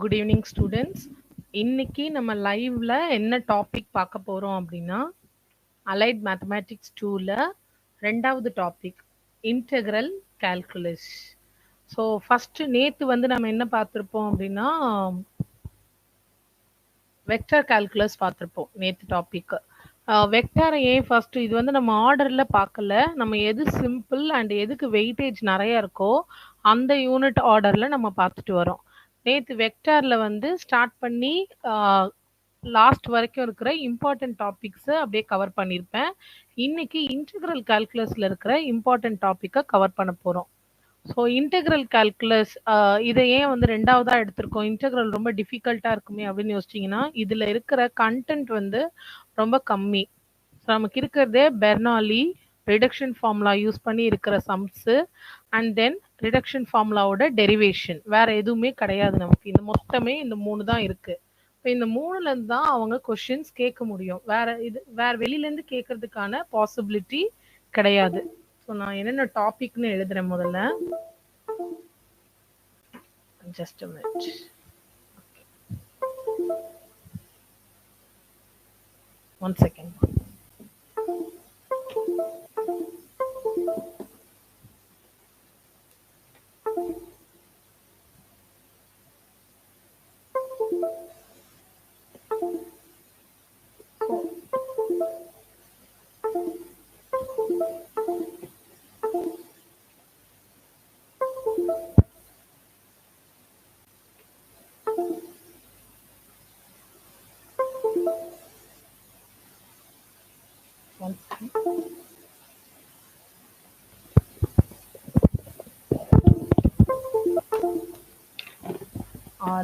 Good evening students. இன்னைக்கு நம்ம லைவ்ல என்ன டாபிக் பார்க்க போறோம் அப்படின்னா, அலைட் மேத்தமேட்டிக்ஸ் 2ல ரெண்டாவது topic integral calculus. So first நேத்து வந்து நம்ம என்ன பார்த்துருப்போம் அப்படின்னா, வெக்டர் கால்குலஸ் பார்த்துருப்போம் நேத்து டாபிக். வெக்டாரை ஏன் ஃபர்ஸ்ட் இது வந்து நம்ம ஆர்டர்ல பார்க்கல, நம்ம எது சிம்பிள் அண்ட் எதுக்கு வெயிட்டேஜ் நிறைய இருக்கோ அந்த யூனிட் ஆர்டர்ல நம்ம பார்த்துட்டு வரோம். நேத்து வெக்டார்ல வந்து ஸ்டார்ட் பண்ணி லாஸ்ட் வரைக்கும் இருக்கிற இம்பார்ட்டன்ட் டாபிக்ஸை அப்படியே கவர் பண்ணியிருப்பேன். இன்னைக்கு இன்டெக்ரல் கால்குலஸ்ல இருக்கிற இம்பார்ட்டன்ட் டாப்பிக்கை கவர் பண்ண போறோம். ஸோ இன்டெக்ரல் கால்குலஸ் இதை ஏன் வந்து ரெண்டாவதா எடுத்திருக்கோம், இன்டெக்ரல் ரொம்ப டிஃபிகல்ட்டா இருக்குமே அப்படின்னு யோசிச்சிங்கன்னா, இதுல இருக்கிற கண்டென்ட் வந்து ரொம்ப கம்மி. ஸோ நமக்கு இருக்கிறதே பெர்னாலி ரிடக்ஷன் ஃபார்முலா யூஸ் பண்ணி இருக்கிற சம்ஸு அண்ட் தென் ரிடக்ஷன் ஃபார்முலாவோட டெரிவேஷன், வேற எதுவுமே கிடையாது நமக்கு. இந்த மொத்தமே இந்த 3 தான் இருக்கு. இப்போ இந்த 3ல இருந்து தான் அவங்க கொஸ்டின்ஸ் கேட்க முடியும். வேற வெளியில இருந்து கேட்கறதுக்கான பாசிபிலிட்டி கிடையாது. ஸோ நான் என்னென்ன டாபிக்னு எழுதுறேன் முதல்ல. Just a minute. One second.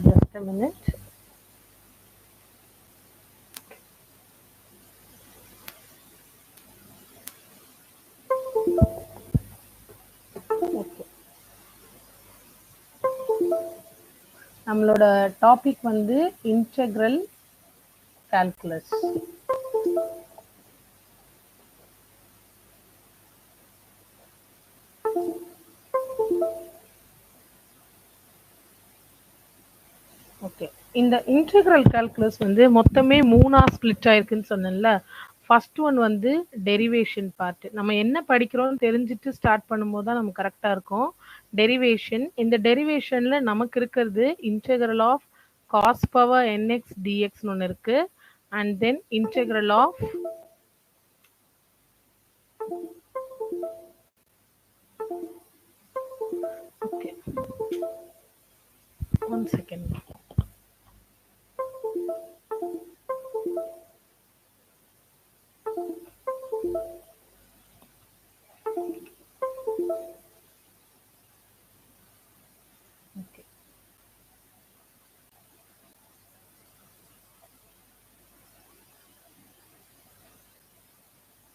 Just a minute. Okay. நம்மளோட டாபிக் வந்து இன்டெக்ரல் கால்குலஸ். ஓகே, இந்த இன்டெக்ரல் கால்குலஸ் வந்து மொத்தமே 3ஆ ஸ்பிளிட் ஆயிருக்குன்னு சொன்னேன்ல. ஃபர்ஸ்ட் ஒன் வந்து டெரிவேஷன் பார்ட். நம்ம என்ன படிக்கிறோம்னு தெரிஞ்சுட்டு ஸ்டார்ட் பண்ணும்போது தான் நமக்கு கரெக்டாக இருக்கும். டெரிவேஷன், இந்த டெரிவேஷன்ல நமக்கு இருக்கிறது integral of cos power n x டிஎக்ஸ்னு ஒன்று இருக்கு. And then integral of okay, one second.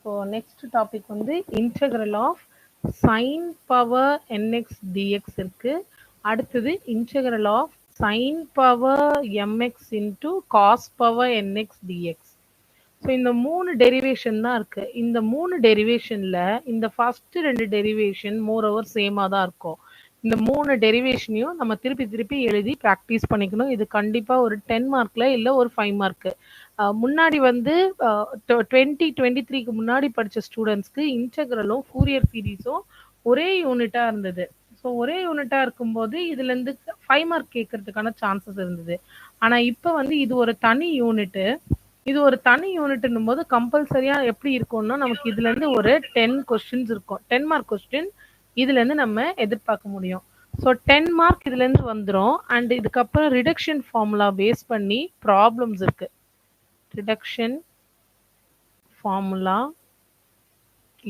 So next topic வந்து integral of sine power n x d x இருக்கு. அடுத்தது integral of sine power m x into cos power n x d x. So இந்த 3 derivation தான் இருக்கு. இந்த 3 டெரிவேஷன்ல இந்த ஃபர்ஸ்ட் 2 டெரிவேஷன் மோர் ஓவர் சேமாக தான் இருக்கும். இந்த 3 டெரிவேஷனையும் நம்ம திருப்பி திருப்பி எழுதி ப்ராக்டிஸ் பண்ணிக்கணும். இது கண்டிப்பாக ஒரு 10 மார்க்ல இல்லை ஒரு 5 மார்க்கு. முன்னாடி வந்து 2023க்கு முன்னாடி படித்த ஸ்டூடெண்ட்ஸ்க்கு இன்டெக்ரலும் ஃபூரியர் சீரீஸும் ஒரே யூனிட்டாக இருந்தது. ஸோ ஒரே யூனிட்டாக இருக்கும்போது இதுலேருந்து 5 மார்க் கேட்கறதுக்கான சான்சஸ் இருந்தது. ஆனால் இப்போ வந்து இது ஒரு தனி யூனிட்டு. இது ஒரு தனி யூனிட்னும் போது கம்பல்சரியா எப்படி இருக்கும்னா, நமக்கு இதுல இருந்து ஒரு 10 கொஸ்டின்ஸ் இருக்கும். 10 மார்க் கொஸ்டின் இதுல இருந்து நம்ம எதிர்பார்க்க முடியும். ஸோ 10 மார்க் இதுல இருந்து வந்துடும். அண்ட் இதுக்கப்புறம் ரிடக்ஷன் ஃபார்முலா பேஸ் பண்ணி ப்ராப்ளம்ஸ் இருக்கு. ரிடக்ஷன் ஃபார்முலா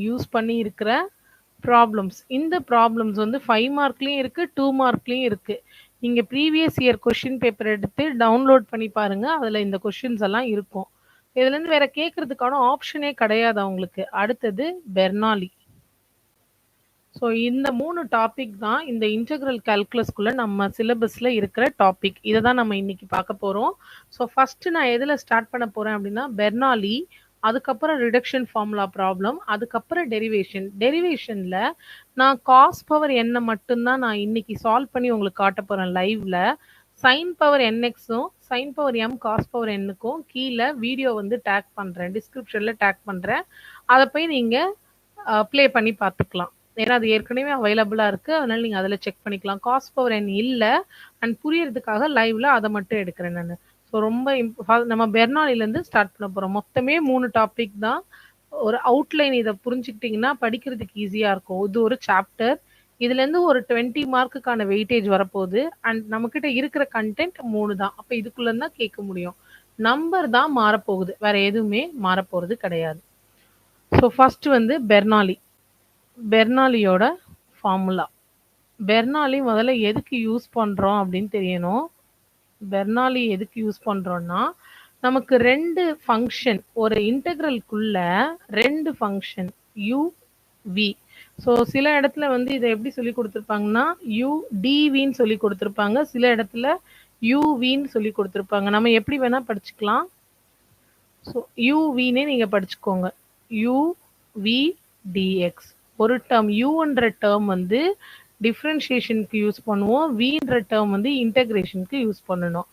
யூஸ் பண்ணி இருக்கிற ப்ராப்ளம்ஸ். இந்த ப்ராப்ளம்ஸ் வந்து 5 மார்க்லயும் இருக்கு, 2 மார்க்லயும் இருக்கு. நீங்க ப்ரீவியஸ் இயர் கொஸ்டின் பேப்பர் எடுத்து டவுன்லோட் பண்ணி பாருங்க, அதுல இந்த கொஸ்டின்ஸ் எல்லாம் இருக்கும். இதுல இருந்து வேற கேட்கறதுக்கான ஆப்ஷனே கிடையாது அவங்களுக்கு. அடுத்தது பெர்னாலி. ஸோ இந்த 3 டாபிக் தான் இந்த இன்டெக்ரல் கால்குலஸ்குள்ள நம்ம சிலபஸ்ல இருக்கிற டாபிக். இதை தான் நம்ம இன்னைக்கு பார்க்க போறோம். ஸோ ஃபர்ஸ்ட் நான் எதுல ஸ்டார்ட் பண்ண போறேன் அப்படின்னா பெர்னாலி, அதுக்கப்புறம் ரிடக்ஷன் ஃபார்முலா ப்ராப்ளம், அதுக்கப்புறம் டெரிவேஷன். டெரிவேஷன்ல நான் காஸ் பவர் என்ன மட்டும்தான் நான் இன்னைக்கு சால்வ் பண்ணி உங்களுக்கு காட்ட போறேன் லைவ்ல. சைன் பவர் என்எக்ஸும் sine power m cos power என்னுக்கும் கீழே வீடியோ வந்து டேக் பண்ணுறேன், டிஸ்கிரிப்ஷனில் டேக் பண்ணுறேன். அதை போய் நீங்கள் ப்ளே பண்ணி பார்த்துக்கலாம். ஏன்னா அது ஏற்கனவே அவைலபிளாக இருக்குது, அதனால் நீங்கள் அதில் செக் பண்ணிக்கலாம். காஸ் பவர் என் இல்லை அண்ட் புரியறதுக்காக லைவில் அதை மட்டும் எடுக்கிறேன் நான். ஸோ ரொம்ப நம்ம பெர்னாலிலேருந்து ஸ்டார்ட் பண்ண போகிறோம். மொத்தமே 3 டாபிக் தான். ஒரு அவுட்லைன் இதை புரிஞ்சுக்கிட்டிங்கன்னா படிக்கிறதுக்கு ஈஸியாக இருக்கும். இது ஒரு சாப்டர், இதுலேருந்து ஒரு 20 மார்க்குக்கான வெயிட்டேஜ் வரப்போகுது. அண்ட் நம்மக்கிட்ட இருக்கிற கண்டென்ட் 3 தான். அப்போ இதுக்குள்ளே தான் கேட்க முடியும். நம்பர் தான் மாறப்போகுது, வேற எதுவுமே மாறப்போகிறது கிடையாது. ஸோ ஃபர்ஸ்ட் வந்து பெர்னாலியோட ஃபார்முலா. பெர்னாலி முதல்ல எதுக்கு யூஸ் பண்ணுறோம் அப்படின்னு தெரியணும். பெர்னாலி எதுக்கு யூஸ் பண்ணுறோன்னா, நமக்கு 2 ஃபங்க்ஷன் ஒரு இன்டெக்ரலுக்குள்ள 2 ஃபங்க்ஷன் u v. ஸோ சில இடத்துல வந்து இதை எப்படி சொல்லி கொடுத்துருப்பாங்கன்னா u dvன்னு சொல்லி கொடுத்துருப்பாங்க, சில இடத்துல uvன்னு சொல்லி கொடுத்துருப்பாங்க. நம்ம எப்படி வேணா படிச்சுக்கலாம். ஸோ uvன்னே நீங்கள் படிச்சுக்கோங்க. uv dx ஒரு டேர்ம், uன்ற டேர்ம் வந்து டிஃப்ரென்ஷியேஷனுக்கு யூஸ் பண்ணுவோம், vன்ற டேர்ம் வந்து இன்டெகிரேஷனுக்கு யூஸ் பண்ணணும்.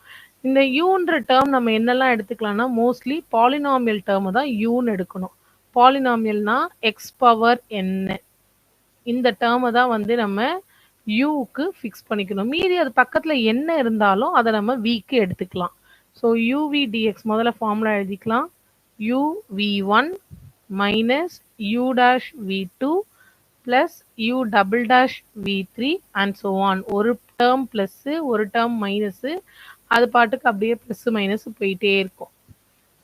இந்த யூன்ற டேர்ம் நம்ம என்னெல்லாம் எடுத்துக்கலாம்னா மோஸ்ட்லி பாலினாமியல் டேர்ம் தான் யூன்னு எடுக்கணும். பாலினாமியல்னா எக்ஸ் பவர் என்ன, இந்த டேர்மை தான் வந்து நம்ம யூக்கு ஃபிக்ஸ் பண்ணிக்கணும். மீதி அது பக்கத்தில் என்ன இருந்தாலும் அதை நம்ம விக்கு எடுத்துக்கலாம். ஸோ யூவி டிஎக்ஸ் முதல்ல ஃபார்முலா எழுதிக்கலாம். uv1 minus u dash v2 plus u double dash v3 and so on. ஒரு டேர்ம் ப்ளஸ்ஸு ஒரு டேர்ம் மைனஸு, அது பாட்டுக்கு அப்படியே ப்ளஸ் மைனஸ் போயிட்டே இருக்கும்.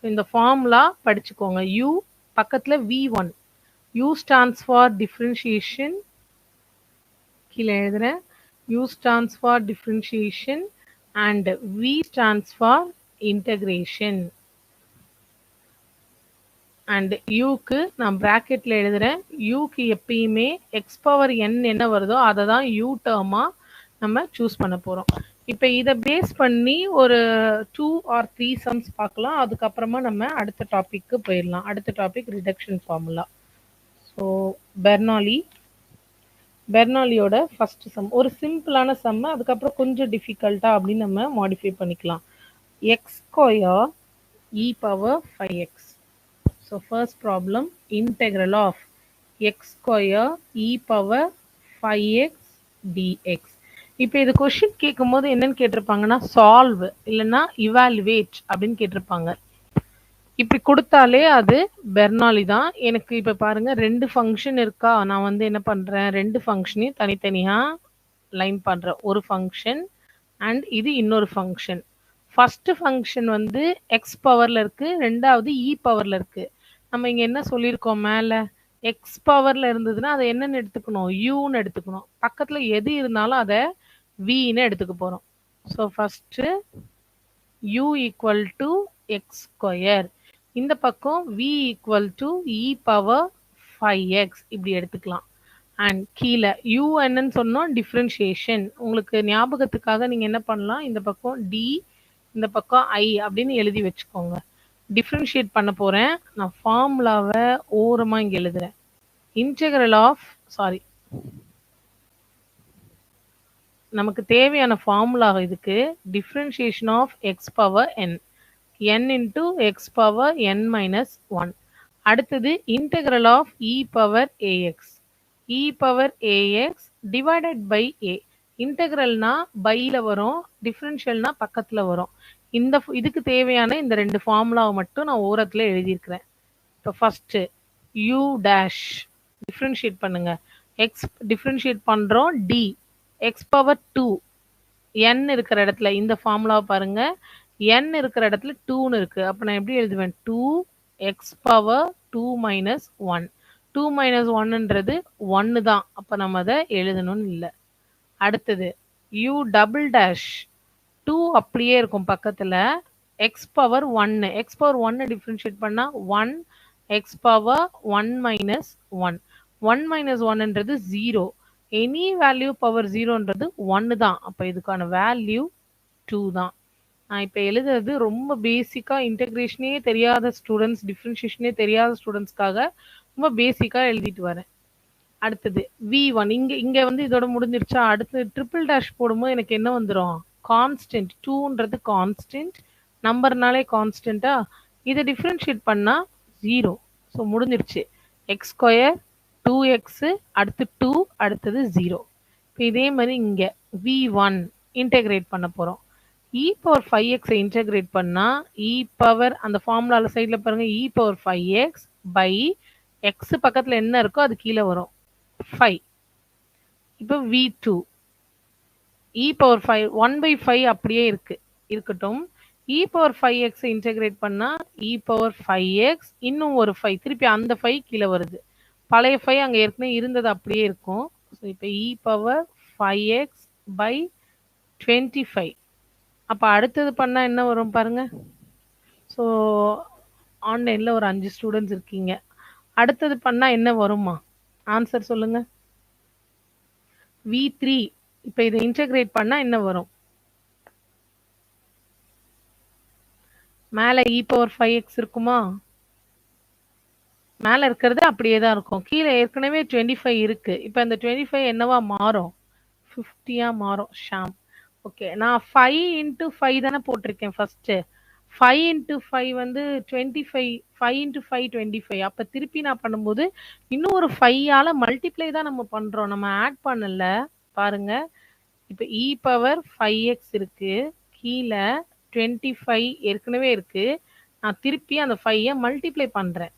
இந்த ஃபார்முலா படிச்சுக்கோங்க. u பக்கத்தில் v1, u stands for differentiation, கீழே எழுதுறேன். u stands for differentiation and v stands for integration. And யூக்கு நான் ப்ராக்கெட்டில் எழுதுகிறேன். யூக்கு எப்பயுமே எக்ஸ் பவர் என் என்ன வருதோ அதை தான் யூ டேர்மாக நம்ம சூஸ் பண்ண போகிறோம். இப்போ இதை பேஸ் பண்ணி ஒரு 2 or 3 சம்ஸ் பார்க்கலாம். அதுக்கப்புறமா நம்ம அடுத்த டாபிக்கு போயிடலாம். அடுத்த டாபிக் ரிடக்ஷன் ஃபார்முலா. ஸோ பெர்னாலியோட ஃபர்ஸ்ட் சம் ஒரு சிம்பிளான சம், அதுக்கப்புறம் கொஞ்சம் டிஃபிகல்ட்டா அப்படின்னு நம்ம மாடிஃபை பண்ணிக்கலாம். X square e power 5x. So first problem, integral of x square e power 5x dx. இப்போ இது கொஸ்டின் கேட்கும்போது என்னன்னு கேட்டிருப்பாங்கன்னா சால்வ் இல்லைன்னா இவாலுவேட் அப்படின்னு கேட்டிருப்பாங்க. இப்படி கொடுத்தாலே அது பெர்னாலி தான். எனக்கு இப்போ பாருங்க 2 ஃபங்க்ஷன் இருக்கா, நான் வந்து என்ன பண்ணுறேன், 2 ஃபங்க்ஷனையும் தனித்தனியாக லைன் பண்ணுறேன். ஒரு ஃபங்க்ஷன் அண்ட் இது இன்னொரு ஃபங்க்ஷன். ஃபர்ஸ்ட் ஃபங்க்ஷன் வந்து எக்ஸ் பவரில் இருக்குது, ரெண்டாவது இ பவரில் இருக்குது. நம்ம இங்கே என்ன சொல்லியிருக்கோம், மேலே எக்ஸ் பவரில் இருந்ததுன்னா அதை என்னன்னு எடுத்துக்கணும், யூன்னு எடுத்துக்கணும். பக்கத்தில் எது இருந்தாலும் அதை வின்னு எடுத்துக்க போகிறோம். So first u equal to x square, இந்த பக்கம் v equal to e power 5x இப்படி எடுத்துக்கலாம். அண்ட் கீழே யூ என்னன்னு சொன்னோம், டிஃப்ரென்ஷியேஷன். உங்களுக்கு ஞாபகத்துக்காக நீங்கள் என்ன பண்ணலாம், இந்த பக்கம் டி இந்த பக்கம் ஐ அப்படின்னு எழுதி வச்சுக்கோங்க. டிஃப்ரென்ஷியேட் பண்ண போகிறேன். நான் ஃபார்முலாவை ஓரமாக இங்கே எழுதுகிறேன். இன்டெக்ரல் ஆஃப் நமக்கு தேவையான ஃபார்முலா இதுக்கு differentiation of x power n, n into x power n minus 1. அடுத்தது integral of e power a x, e power a x divided by a. இன்டெக்ரல்னா பையில் வரும், டிஃப்ரென்ஷியல்னா பக்கத்தில் வரும். இதுக்கு தேவையான இந்த 2 ஃபார்முலாவை மட்டும் நான் ஓரத்தில் எழுதியிருக்கிறேன். இப்போ ஃபஸ்ட்டு யூ டேஷ் டிஃப்ரென்ஷியேட் பண்ணுங்க. எக்ஸ் டிஃப்ரென்ஷியேட் பண்ணுறோம், டி எக்ஸ் பவர் 2 என் இருக்கிற இடத்துல இந்த ஃபார்முலாவை பாருங்க, என் இருக்கிற இடத்துல 2ன்னு இருக்குது. அப்போ நான் எப்படி எழுதுவேன், 2 எக்ஸ் பவர் 2 மைனஸ் 1. 2 மைனஸ் 1ன்றது 1 தான், அப்போ நம்ம அதை எழுதணும்னு இல்லை. அடுத்தது யூ டபுள் டேஷ் 2 அப்படியே இருக்கும் பக்கத்தில், x power 1, x power 1 differentiate பண்ணால் 1 எக்ஸ் பவர் 1 மைனஸ் 1. 1 மைனஸ் 1ன்றது 0. எனி வேல்யூ பவர் 0ன்றது 1 தான், அப்போ இதுக்கான வேல்யூ 2 தான். நான் இப்போ எழுதுறது ரொம்ப பேசிக்காக, இன்டெகிரேஷனே தெரியாத ஸ்டூடெண்ட்ஸ், டிஃப்ரென்ஷியேஷனே தெரியாத ஸ்டூடெண்ட்ஸ்க்காக ரொம்ப பேசிக்காக எழுதிட்டு வரேன். அடுத்தது v1, இங்கே வந்து இதோட முடிஞ்சிருச்சா. அடுத்து ட்ரிபிள் டேஷ் போடும்போது எனக்கு என்ன வந்துடும், கான்ஸ்டன்ட் 2ன்றது கான்ஸ்டன்ட் நம்பர்னாலே கான்ஸ்டன்ட்டா இதை டிஃப்ரென்ஷியேட் பண்ணா 0. ஸோ முடிஞ்சிருச்சு. எக்ஸ் ஸ்கொயர் 2x அடுத்து 2 அடுத்தது 0. இப்போ இதே மாதிரி இங்கே v1 இன்டெகிரேட் பண்ண போகிறோம். இ பவர் 5x இன்டெகிரேட் பண்ணால் இ பவர் அந்த ஃபார்முலாவில் சைடில் பாருங்கள் இ பவர் 5x பை எக்ஸ் பக்கத்தில் என்ன இருக்கோ அது கீழே வரும் 5. இப்போ v2 இ பவர் 5 1/5 அப்படியே இருக்கட்டும். இ பவர் 5x இன்டெகிரேட் பண்ணால் இ பவர் 5x இன்னும் ஒரு 5 திருப்பி அந்த 5 கீழே வருது. பழைய 5 அங்கே ஏற்கனவே இருந்தது அப்படியே இருக்கும். ஸோ இப்போ இ பவர் 5x பை 25. அப்போ அடுத்தது பண்ணால் என்ன வரும் பாருங்க. ஸோ ஆன்லைனில் ஒரு 5 ஸ்டூடெண்ட்ஸ் இருக்கீங்க. அடுத்தது பண்ணால் என்ன வருமா? ஆன்சர் சொல்லுங்க. v3 இப்போ இதை இன்டெகிரேட் பண்ணால் என்ன வரும்? மேலே இ பவர் 5x இருக்குமா? மேலே இருக்கிறது அப்படியே தான் இருக்கும். கீழே ஏற்கனவே 25 இருக்கு. இப்போ இந்த 25 என்னவா மாறும்? 50 மாறும். ஷாம். ஓகே, நான் 5 இன்ட்டு 5 தானே போட்டிருக்கேன் ஃபர்ஸ்ட். 5 இன்ட்டு 5 வந்து 25. 5 இன்ட்டு 5 25. அப்போ திருப்பி நான் பண்ணும்போது இன்னும் ஒரு 5ஆல் மல்டிப்ளை தான் நம்ம பண்ணுறோம், நம்ம ஆட் பண்ணல பாருங்க. இப்போ இ பவர் 5x இருக்கு, கீழே 25 ஏற்கனவே இருக்கு. நான் திருப்பி அந்த 5ஐ மல்டிப்ளை பண்ணுறேன்.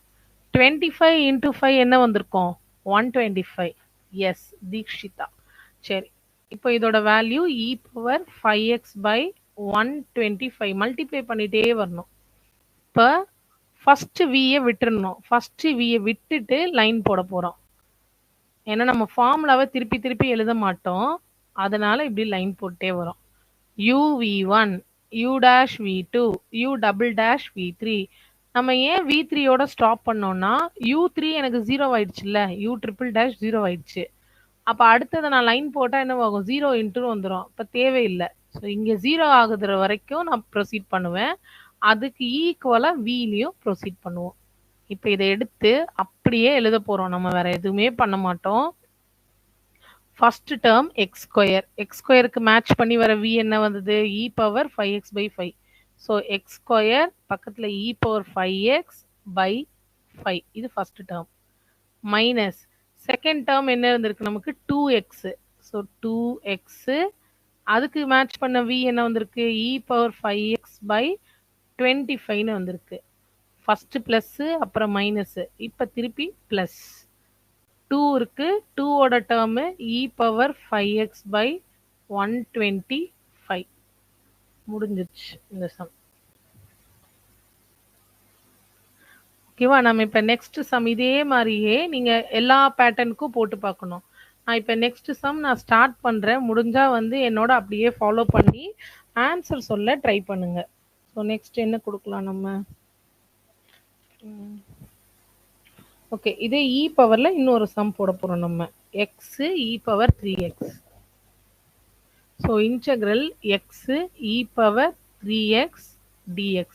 25 இன்ட்டு 5 என்ன வந்திருக்கும்? 125. எஸ் தீக்ஷிதா. சரி, இப்போ இதோட value e power 5x by 125 multiply பண்ணிட்டே வரணும். இப்போ ஃபர்ஸ்ட் வியை விட்டுறணும். ஃபர்ஸ்ட் வியை விட்டுட்டு லைன் போட போகிறோம். ஏன்னா நம்ம ஃபார்முலாவை திருப்பி திருப்பி எழுத மாட்டோம், அதனால இப்படி லைன் போட்டே வரும். uv1 u dash v2 u double dash v3. நம்ம ஏன் v3யோட ஸ்டாப் பண்ணோம்னா u3 எனக்கு 0 ஆயிடுச்சுல்ல, u triple dash 0 ஆயிடுச்சு. அப்போ அடுத்ததை நான் லைன் போட்டால் என்ன ஆகும்? 0 இன்ட்டு வந்துடும். இப்போ தேவையில்லை. ஸோ இங்கே 0 ஆகுற வரைக்கும் நான் ப்ரொசீட் பண்ணுவேன். அதுக்கு ஈக்குவலாக விலையும் ப்ரொசீட் பண்ணுவோம். இப்போ இதை எடுத்து அப்படியே எழுத போகிறோம், நம்ம வேற எதுவுமே பண்ண மாட்டோம். First term x square, x ஸ்கொயருக்கு மேட்ச் பண்ணி வர வி என்ன வந்தது? E power 5x by 5. So x square பக்கத்தில் இ பவர் 5x பை 5, இது first term. Minus second term என்ன இருந்திருக்கு நமக்கு? 2x. ஸோ 2x அதுக்கு மேட்ச் பண்ண வி என்ன வந்திருக்கு? இ பவர் 5x பை 25ன்னு வந்திருக்கு. ஃபர்ஸ்ட் ப்ளஸ் அப்புறம் மைனஸ், இப்போ திருப்பி ப்ளஸ் 2 இருக்கு. 2ஓட term e power 5x by 125. முடிஞ்சிச்சு இந்த சம். ஓகேவா? நம்ம இப்போ நெக்ஸ்ட் சம் இதே மாதிரியே நீங்கள் எல்லா பேட்டர்னுக்கும் போட்டு பார்க்கணும். நான் இப்போ நெக்ஸ்ட் சம் நான் ஸ்டார்ட் பண்ணுறேன். முடிஞ்சால் வந்து என்னோட அப்படியே ஃபாலோ பண்ணி ஆன்சர் சொல்ல ட்ரை பண்ணுங்க. ஸோ நெக்ஸ்ட் என்ன கொடுக்கலாம் நம்ம? ஓகே, இதே இ பவரில் இன்னொரு சம் போட போகிறோம் நம்ம. X e power 3x. So integral x e power 3x dx.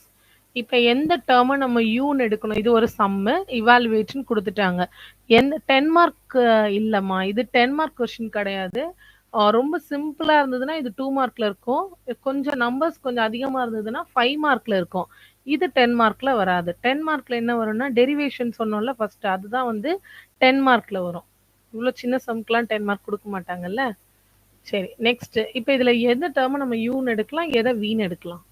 இப்போ எந்த டேர்மை நம்ம யூன்னு எடுக்கணும்? இது ஒரு சம்மு, இவாலுவேஷன் கொடுத்துட்டாங்க. எந்த 10 மார்க் இல்லைம்மா, இது 10 மார்க் கொஸ்டின் கிடையாது. ரொம்ப சிம்பிளாக இருந்ததுன்னா இது 2 மார்க்கில் இருக்கும். கொஞ்சம் நம்பர்ஸ் கொஞ்சம் அதிகமாக இருந்ததுன்னா 5 மார்க்கில் இருக்கும். இது 10 மார்க்கில் வராது. 10 மார்க்கில் என்ன வரும்னா டெரிவேஷன் சொன்னோம்ல ஃபர்ஸ்ட், அதுதான் வந்து 10 மார்க்கில் வரும். இவ்வளோ சின்ன சம்க்குலாம் 10 மார்க் கொடுக்க மாட்டாங்கல்ல. சரி, நெக்ஸ்ட். இப்போ இதில் எந்த டேர்மை நம்ம யூன்னு எடுக்கலாம், எதை வீன்னு எடுக்கலாம்?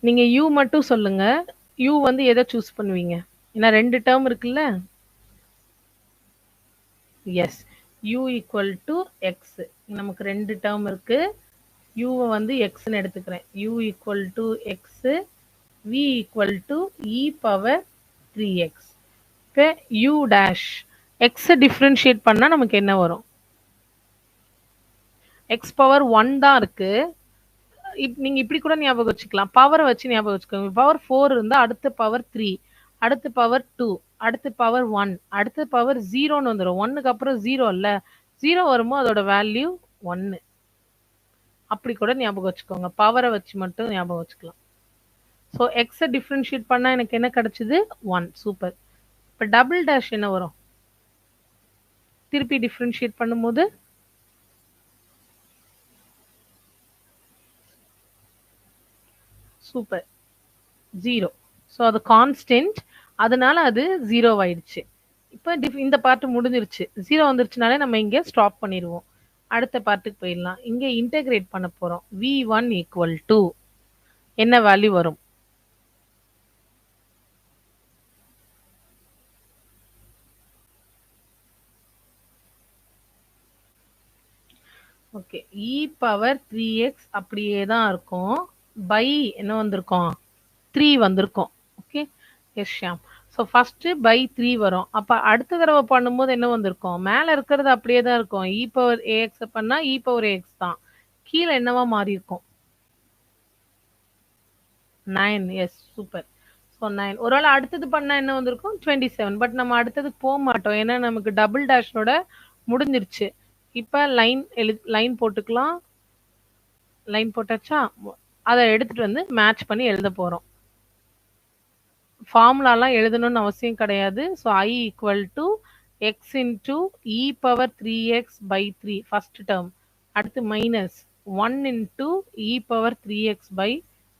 நீங்க யூ மட்டும் சொல்லுங்க. யூ வந்து எதை சூஸ் பண்ணுவீங்க? ஏன்னா 2 டேர்ம் இருக்குல்ல. Yes, u equal to x. நமக்கு 2 டேர்ம் இருக்கு. யூவை வந்து எக்ஸ்ன்னு எடுத்துக்கிறேன். U equal to x, v equal to e power 3x. இப்போ யூ டேஷ் எக்ஸை டிஃப்ரென்ஷியேட் பண்ணால் நமக்கு என்ன வரும்? எக்ஸ் பவர் 1 தான் இருக்கு. நீங்க இப்படி கூட ஞாபகம் வச்சுக்கலாம், பவரை வச்சு ஞாபகம் வச்சுக்கோங்க. பவர் 4 இருந்தா அடுத்து பவர் 3, அடுத்து பவர் 2, அடுத்து பவர் 1, அடுத்து பவர் 0ன்னு வந்துடும். 1க்கு அப்புறம் 0 இல்ல, 0 வரும்போது அதோட வேல்யூ 1. அப்படி கூட ஞாபகம் வச்சுக்கோங்க, பவரை வச்சு மட்டும் ஞாபகம் வச்சுக்கலாம். ஸோ எக்ஸை டிஃப்ரென்ஷியேட் பண்ணா எனக்கு என்ன கிடைச்சது? 1. சூப்பர். இப்போ டபுள் டேஷ் என்ன வரும்? திருப்பி டிஃபரன்ஷியேட் பண்ணும்போது சூப்பர் 0. ஸோ அது கான்ஸ்டன்ட், அதனால அது 0 ஆயிடுச்சு. இப்போ இந்த பார்ட் முடிஞ்சிருச்சு. 0 வந்துருச்சுனாலே நம்ம இங்க ஸ்டாப் பண்ணிடுவோம். அடுத்த பார்ட்டுக்கு போயிடலாம். இங்க இன்டெகிரேட் பண்ண போறோம். v1 ஈக்குவல் டு என்ன வேல்யூ வரும்? ஓகே, e பவர் 3x அப்படியே தான் இருக்கும். பை என்ன வந்திருக்கும்? 3 வந்திருக்கும். Okay yes Shyam. So first by 3 வரும். அப்ப அடுத்த தடவை பண்ணும்போது என்ன வந்திருக்கும்? மேல இருக்கிறது அப்படியே தான் இருக்கும். இ பவர் ஏஎக்ஸ் பண்ணா இ பவர் ஏஎக்ஸ் தான். கீழே என்னவா மாறி இருக்கும்? 9. Yes super. ஸோ 9. ஒருவேளை அடுத்தது பண்ணா என்ன வந்திருக்கும்? 27. பட் நம்ம அடுத்ததுக்கு போக மாட்டோம். ஏன்னா நமக்கு டபுள் டேஷோட முடிஞ்சிருச்சு. இப்ப லைன் போட்டுக்கலாம். லைன் போட்டாச்சா? அதை எடுத்துட்டு வந்து மேட்ச் பண்ணி எழுத போறோம். ஃபார்முலாலாம் எழுதணும்னு அவசியம் கிடையாது. So I equal to x into e power 3x by 3 first term. அடுத்து minus 1 into e power 3x by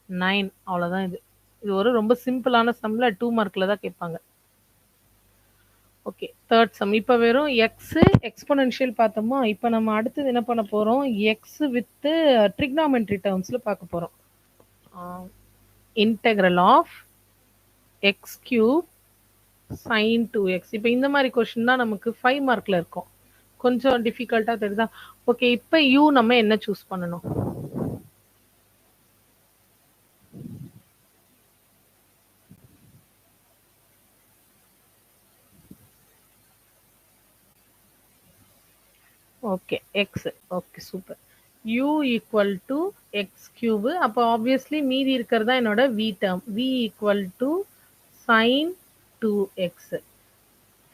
9. அவ்வளோதான் இது. இது ஒரு ரொம்ப சிம்பிளான சம்ல 2 மார்க்ல தான் கேட்பாங்க. Okay, third sum. இப்போ வெறும் எக்ஸ் எக்ஸ்போனென்ஷியல் பார்த்தோமா? இப்போ நம்ம அடுத்தது என்ன பண்ண போறோம்? எக்ஸ் வித் ட்ரிக்னாமெட்ரி டேர்ம்ஸ்ல பார்க்க போறோம். Integral of x cube sin 2x. இப்போ இந்த மாதிரி கொஸ்டின் தான் நமக்கு 5 மார்க்ல இருக்கும். கொஞ்சம் டிஃபிகல்ட்டா தெரியுதா? ஓகே, இப்போ u நம்ம என்ன சூஸ் பண்ணணும்? Okay X. Okay super. u equal to X cube. அப்போ ஆப்வியஸ்லி மீதி இருக்கிறது தான் என்னோட v term. v equal to sin 2x.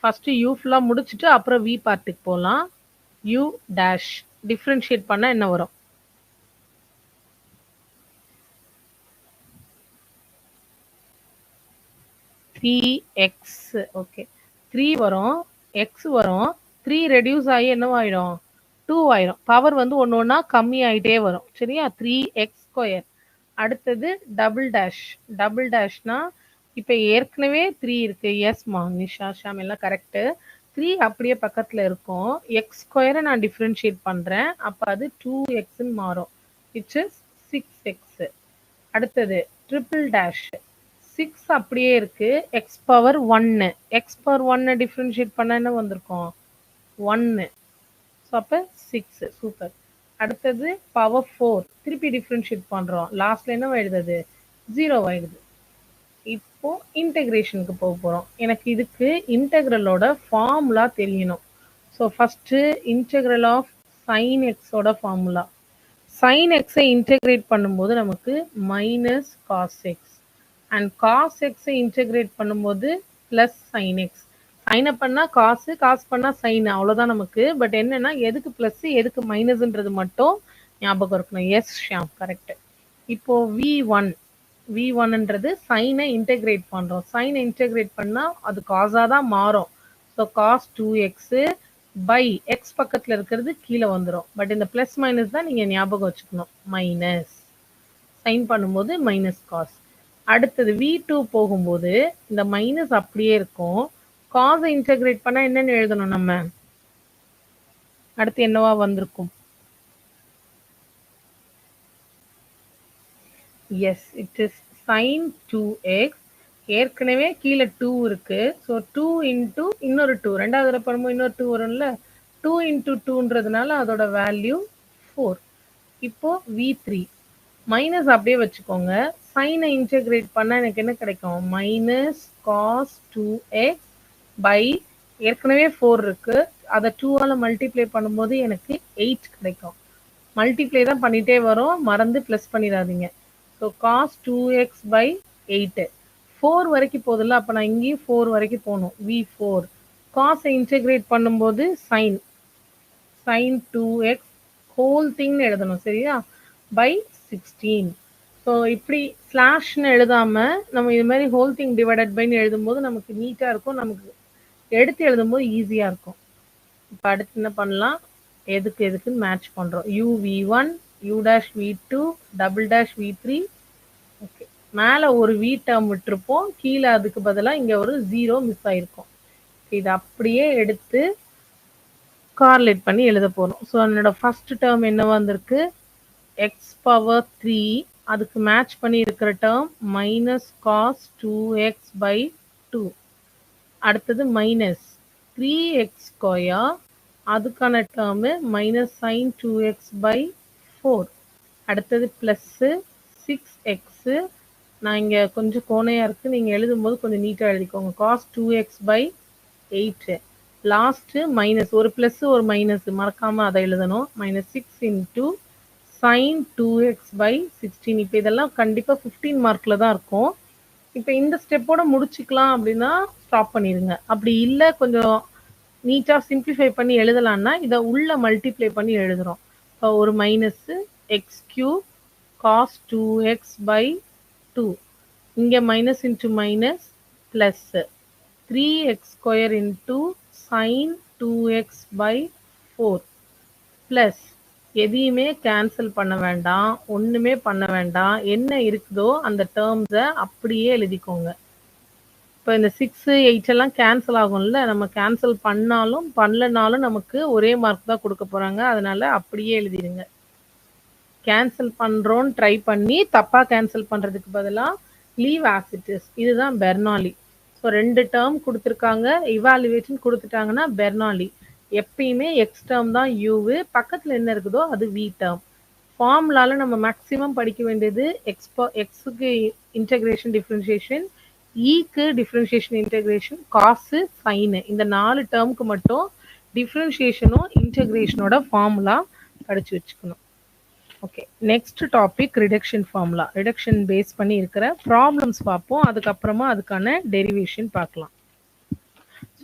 First u ஃபுல்லா முடிச்சுட்டு அப்புறம் v பார்ட்டுக்கு போகலாம். u டேஷ் டிஃபரன்ஷியேட் பண்ணா என்ன வரும்? x. ஓகே, 3 வரும், x வரும். 3 ரெடியூஸ் ஆகி என்னவாயிடும்? 2 ஆயிரும். பவர் வந்து ஒன்று ஒன்றா கம்மி ஆகிட்டே வரும். சரியா? 3x². அடுத்தது டபுள் டேஷ். டபுள் டேஷ்னா இப்போ ஏற்கனவே 3 இருக்கு. எஸ்மா நிஷா ஷாம் எல்லாம் கரெக்டு. 3 அப்படியே பக்கத்தில் இருக்கும். x² நான் டிஃப்ரென்ஷியேட் பண்ணுறேன். அப்போ அது 2xன்னு மாறும். Which is 6x. அடுத்தது ட்ரிபிள் டேஷ். 6 அப்படியே இருக்கு. X power 1. X power 1 differentiate பண்ண என்ன வந்திருக்கும்? 1. ஸோ அப்போ 6. சூப்பர். அடுத்தது பவர் 4. திருப்பி டிஃப்ரென்ஷியேட் பண்ணுறோம். லாஸ்ட்ல என்ன ஆயிடுது? 0 ஆயிடுது. இப்போ இன்டெகிரேஷனுக்கு போக போகிறோம். எனக்கு இதுக்கு இன்டெக்ரலோட ஃபார்முலா தெரியணும். So first integral of sine எக்ஸோட ஃபார்முலா. சைன் எக்ஸை இன்டெகிரேட் பண்ணும்போது நமக்கு minus cos x. And cos எக்ஸை இன்டெகிரேட் பண்ணும்போது ப்ளஸ் சைன் எக்ஸ். சைனை பண்ணால் காசு, காசு பண்ணால் சைன், அவ்வளோதான் நமக்கு. பட் என்னன்னா எதுக்கு ப்ளஸ் எதுக்கு மைனஸ்ன்றது மட்டும் ஞாபகம் இருக்கணும். Yes Shyam correct. இப்போ v1ன்றது சைனை இன்டெகிரேட் பண்ணுறோம். சைனை இன்டெகிரேட் பண்ணால் அது காஸாக தான் மாறும். So cos 2x by X பக்கத்தில் இருக்கிறது கீழே வந்துடும். பட் இந்த ப்ளஸ் மைனஸ் தான் நீங்கள் ஞாபகம் வச்சுக்கணும். மைனஸ் சைன் பண்ணும்போது மைனஸ் காஸ். அடுத்தது v2 போகும்போது இந்த மைனஸ் அப்படியே இருக்கும். காஸை இன்டெகிரேட் பண்ணால் என்னென்னு எழுதணும் நம்ம? அடுத்து என்னவா வந்திருக்கும்? Yes, it is sine 2x. ஏற்கனவே கீழே 2 இருக்கு. ஸோ 2 இன்டூ இன்னொரு 2. ரெண்டாவது தடவை பண்ணும்போது இன்னொரு 2 வரும்ல. 2 இன்டூ 2ன்றதுனால அதோட வேல்யூ 4. இப்போ v3 மைனஸ் அப்படியே வச்சுக்கோங்க. சைனை இன்டெகிரேட் பண்ணால் எனக்கு என்ன கிடைக்கும்? மைனஸ் காஸ் 2x பை ஏற்கனவே 4 இருக்கு. அதை 2ஆல் மல்டிப்ளை பண்ணும்போது எனக்கு 8 கிடைக்கும். மல்டிப்ளை தான் பண்ணிட்டே வரும், மறந்து ப்ளஸ் பண்ணிடாதீங்க. So cos 2x by 8. 4 வரைக்கும் போதில்ல, அப்போ நான் இங்கேயும் 4 வரைக்கும் போகணும். v4 காஸை இன்டெகிரேட் பண்ணும்போது சைன் 2x ஹோல் திங்னு எழுதணும். சரியா? பை 16. ஸோ இப்படி ஸ்லாஷ்னு எழுதாமல் நம்ம இது மாதிரி ஹோல் திங் டிவைடட் பைன்னு எழுதும்போது நமக்கு நீட்டாக இருக்கும். நமக்கு எடுத்து எழுதும்போது ஈஸியாக இருக்கும். இப்போ அடுத்து என்ன பண்ணலாம், எதுக்குன்னு மேட்ச் பண்ணுறோம். uv1 u'(v2) "v3". ஓகே, மேலே ஒரு v டேர்ம் விட்டுருப்போம், கீழே அதுக்கு பதிலாக இங்கே ஒரு 0 மிஸ் ஆகிருக்கும். இது அப்படியே எடுத்து கார்லேட் பண்ணி எழுத போகிறோம். ஸோ என்னோட ஃபர்ஸ்ட் டேர்ம் என்ன வந்திருக்கு, x⁻3. அதுக்கு மேட்ச் பண்ணி இருக்கிற டேர்ம் -cos 2x/2. அடுத்தது -3x². அதுக்கான டேர்மு -sin 2x/4. அடுத்தது ப்ளஸ்ஸு 6x. நான் இங்கே கொஞ்சம் கோணையாக இருக்குது, நீங்கள் எழுதும்போது கொஞ்சம் நீட்டாக எழுதிக்கோங்க. cos 2x/8. லாஸ்ட்டு மைனஸ், ஒரு ப்ளஸ் ஒரு மைனஸ், மறக்காமல் அதை எழுதணும். -6 sin 2x/16. இப்போ இதெல்லாம் கண்டிப்பாக 15 மார்க்கில் தான் இருக்கும். இப்போ இந்த ஸ்டெப்போட முடிச்சுக்கலாம் அப்படின்னா ஸ்டாப் பண்ணிடுங்க. அப்படி இல்லை, கொஞ்சம் நீட்டாக சிம்பிளிஃபை பண்ணி எழுதலான்னா இதை உள்ள மல்டிப்ளை பண்ணி எழுதுகிறோம். இப்போ ஒரு -x³ cos 2x/2. இங்கே minus into minus plus 3x² sin 2x/4 plus எதையுமே கேன்சல் பண்ண வேண்டாம், ஒன்றுமே பண்ண வேண்டாம். என்ன இருக்குதோ அந்த டேர்ம்ஸை அப்படியே எழுதிக்கோங்க. இப்போ இந்த 6, 8 எல்லாம் கேன்சல் ஆகும்ல, நம்ம கேன்சல் பண்ணாலும் பண்ணலனாலும் நமக்கு ஒரே மார்க் தான் கொடுக்க போகிறாங்க. அதனால அப்படியே எழுதிடுங்க. கேன்சல் பண்ணுறோன்னு ட்ரை பண்ணி தப்பாக கேன்சல் பண்ணுறதுக்கு பதிலாக லீவ் ஆஸ் இட் இஸ். இதுதான் பெர்னாலி. ஸோ 2 டேர்ம் கொடுத்துருக்காங்க, இவாலுவேஷன் கொடுத்துட்டாங்கன்னா பெர்னாலி. எப்பயுமே எக்ஸ் டேர்ம் தான் யூவு, பக்கத்தில் என்ன இருக்குதோ அது வி டேர்ம். ஃபார்முலாவில் நம்ம மேக்ஸிமம் படிக்க வேண்டியது எக்ஸுக்கு இன்டெகிரேஷன் டிஃப்ரென்ஷியேஷன், ஈக்கு டிஃப்ரென்ஷியேஷன் இன்டெகிரேஷன், காசு, சைனு. இந்த 4 டேர்முக்கு மட்டும் டிஃப்ரென்ஷியேஷனும் இன்டெகிரேஷனோட ஃபார்முலா படித்து வச்சுக்கணும். Okay, next topic reduction formula. Reduction base பண்ணி இருக்கிற ப்ராப்ளம்ஸ் பார்ப்போம், அதுக்கப்புறமா அதுக்கான டெரிவேஷன் பார்க்கலாம்.